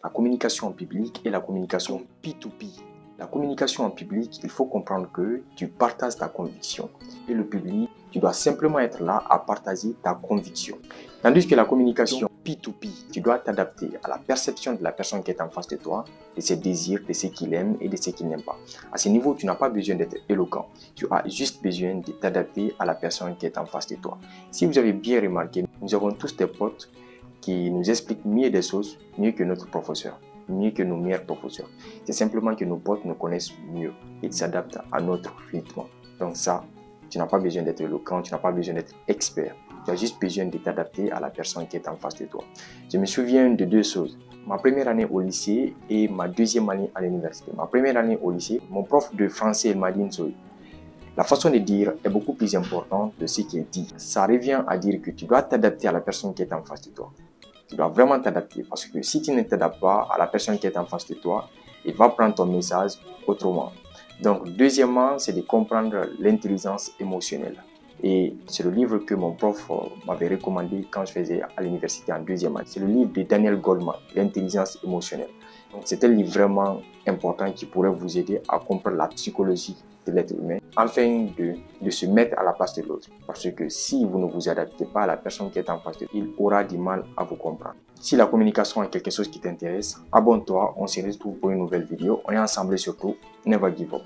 La communication en public et la communication P2P. La communication en public, il faut comprendre que tu partages ta conviction. Et le public, tu dois simplement être là à partager ta conviction. Tandis que la communication P2P, tu dois t'adapter à la perception de la personne qui est en face de toi, de ses désirs, de ce qu'il aime et de ce qu'il n'aime pas. À ce niveau, tu n'as pas besoin d'être éloquent. Tu as juste besoin de t'adapter à la personne qui est en face de toi. Si vous avez bien remarqué, nous avons tous des potes qui nous expliquent mieux des choses, mieux que notre professeur, mieux que nos meilleurs professeurs. C'est simplement que nos potes nous connaissent mieux et s'adaptent à notre rythme. Donc ça, tu n'as pas besoin d'être éloquent, tu n'as pas besoin d'être expert. Tu as juste besoin de t'adapter à la personne qui est en face de toi. Je me souviens de deux choses. Ma première année au lycée et ma deuxième année à l'université. Ma première année au lycée, mon prof de français m'a dit une chose. La façon de dire est beaucoup plus importante de ce qu'il dit. Ça revient à dire que tu dois t'adapter à la personne qui est en face de toi. Tu dois vraiment t'adapter parce que si tu ne t'adaptes pas à la personne qui est en face de toi, il va prendre ton message autrement. Donc, deuxièmement, c'est de comprendre l'intelligence émotionnelle. Et c'est le livre que mon prof m'avait recommandé quand je faisais à l'université en deuxième année. C'est le livre de Daniel Goleman, L'intelligence émotionnelle. Donc, c'est un livre vraiment important qui pourrait vous aider à comprendre la psychologie de l'être humain afin de se mettre à la place de l'autre. Parce que si vous ne vous adaptez pas à la personne qui est en face de vous, il aura du mal à vous comprendre. Si la communication est quelque chose qui t'intéresse, abonne-toi, on se retrouve pour une nouvelle vidéo. On est ensemble surtout, never give up.